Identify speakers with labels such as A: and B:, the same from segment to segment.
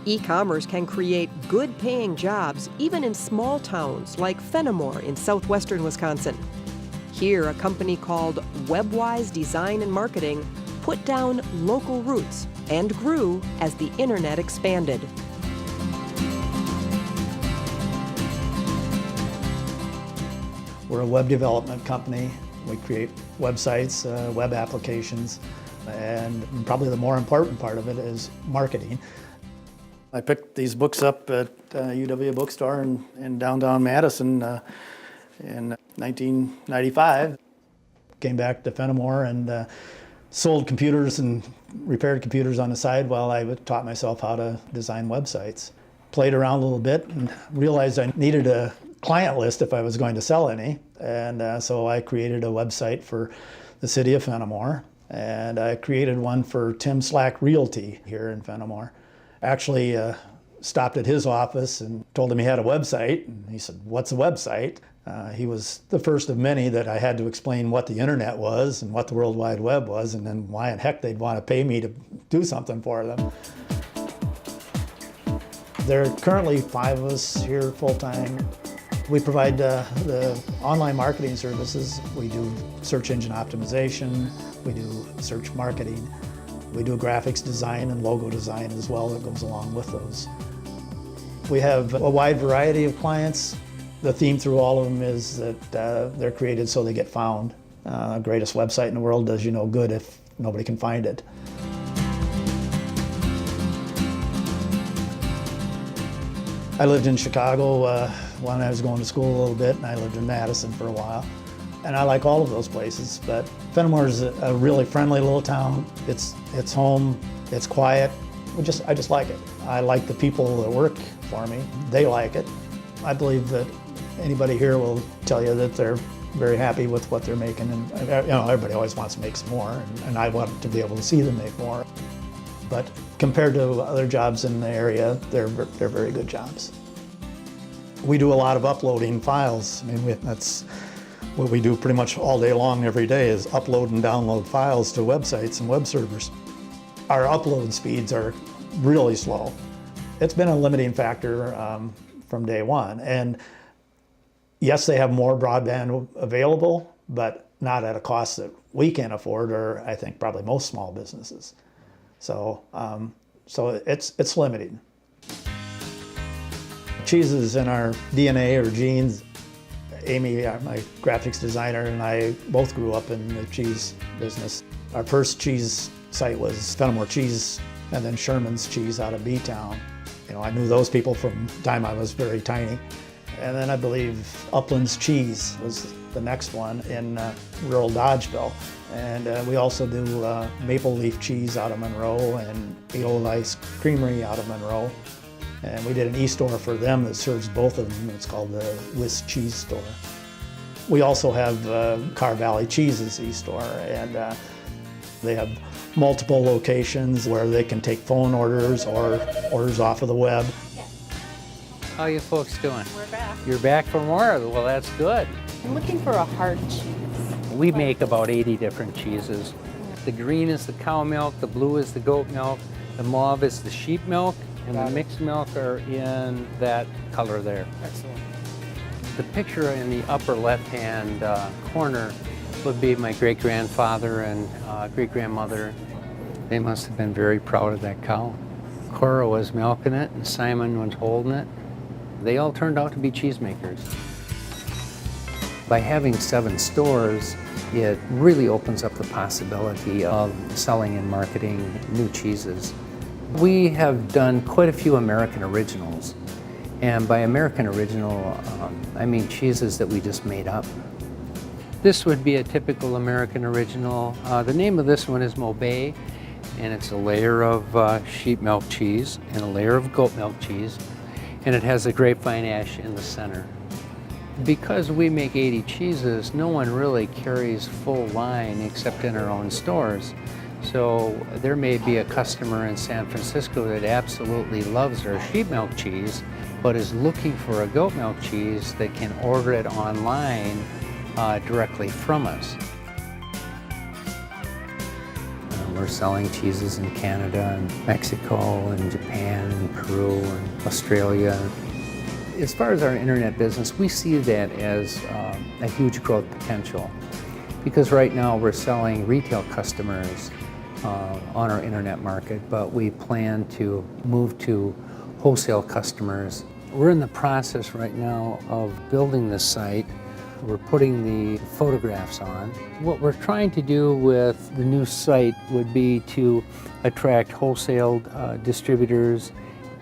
A: E-commerce can create good-paying jobs even in small towns like Fenimore in southwestern Wisconsin. Here, a company called Webwise Design and Marketing put down local roots and grew as the internet expanded.
B: We're a web development company. We create websites, web applications, and probably the more important part of it is marketing. I picked these books up at UW Bookstore in downtown Madison in 1995. Came back to Fenimore and sold computers and repaired computers on the side while I taught myself how to design websites. Played around a little bit and realized I needed a client list if I was going to sell any. And so I created a website for the city of Fenimore. And I created one for Tim Slack Realty here in Fenimore. Actually stopped at his office and told him he had a website. And he said, "What's a website?" He was the first of many that I had to explain what the internet was and what the World Wide Web was, and then why in heck they'd want to pay me to do something for them. There are currently 5 of us here full-time. We provide the online marketing services. We do search engine optimization. We do search marketing. We do graphics design and logo design as well that goes along with those. We have a wide variety of clients. The theme through all of them is that they're created so they get found. Greatest website in the world does you no good if nobody can find it. I lived in Chicago when I was going to school a little bit, and I lived in Madison for a while. And I like all of those places, but Fenimore is a really friendly little town. It's home, it's quiet. I just like it. I like the people that work for me. They like it. I believe that anybody here will tell you that they're very happy with what they're making, and everybody always wants to make some more, and I want to be able to see them make more. But compared to other jobs in the area, they're very good jobs. We do a lot of uploading files. I mean, that's what we do pretty much all day long every day, is upload and download files to websites and web servers. Our upload speeds are really slow. It's been a limiting factor from day one. And yes, they have more broadband available, but not at a cost that we can afford, or I think probably most small businesses. So it's limiting. Cheese is in our DNA or genes. Amy, my graphics designer, and I both grew up in the cheese business. Our first cheese site was Fenimore Cheese, and then Sherman's Cheese out of B-Town. I knew those people from the time I was very tiny. And then I believe Upland's Cheese was the next one in rural Dodgeville. And we also do Maple Leaf Cheese out of Monroe and Edelweiss Creamery out of Monroe. And we did an e-store for them that serves both of them. It's called the Whisk Cheese Store. We also have Car Valley Cheese's e-store, and they have multiple locations where they can take phone orders or orders off of the web.
C: How are you folks doing?
D: We're back.
C: You're back for more? Well, that's good.
D: I'm looking for a hard cheese.
C: We make about 80 different cheeses. The green is the cow milk, the blue is the goat milk, the mauve is the sheep milk, and the mixed milk are in that color there.
D: Excellent.
C: The picture in the upper left-hand corner would be my great-grandfather and great-grandmother. They must have been very proud of that cow. Cora was milking it and Simon was holding it. They all turned out to be cheesemakers. By having 7 stores, it really opens up the possibility of selling and marketing new cheeses. We have done quite a few American originals. And by American original, I mean cheeses that we just made up. This would be a typical American original. The name of this one is Mauvais, and it's a layer of sheep milk cheese and a layer of goat milk cheese, and it has a grapevine ash in the center. Because we make 80 cheeses, no one really carries full line except in our own stores. So there may be a customer in San Francisco that absolutely loves our sheep milk cheese, but is looking for a goat milk cheese that can order it online directly from us. We're selling cheeses in Canada and Mexico and Japan and Peru and Australia. As far as our internet business, we see that as a huge growth potential, because right now we're selling retail customers on our internet market, but we plan to move to wholesale customers. We're in the process right now of building the site. We're putting the photographs on. What we're trying to do with the new site would be to attract wholesale distributors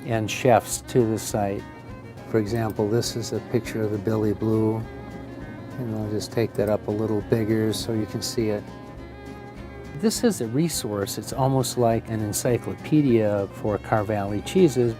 C: and chefs to the site. For example, this is a picture of the Billy Blue, and I'll just take that up a little bigger so you can see it. This is a resource. It's almost like an encyclopedia for Car Valley cheeses.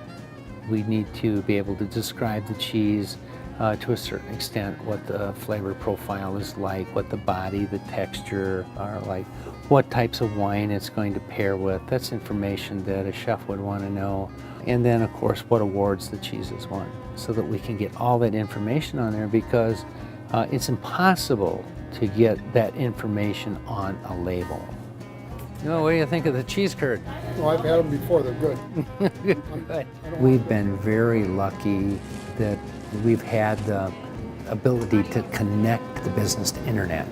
C: We need to be able to describe the cheese to a certain extent, what the flavor profile is like, what the body, the texture are like, what types of wine it's going to pair with. That's information that a chef would want to know. And then, of course, what awards the cheeses won, so that we can get all that information on there, because it's impossible to get that information on a label. You know, what do you think of the cheese curd?
E: Well, I've had them before, they're good.
C: Good. We've been very lucky that we've had the ability to connect the business to internet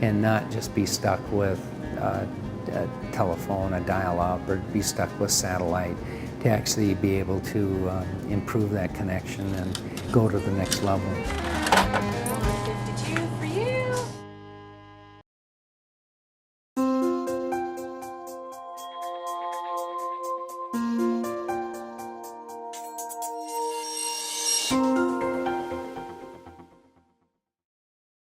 C: and not just be stuck with a telephone, a dial-up, or be stuck with satellite, to actually be able to improve that connection and go to the next level.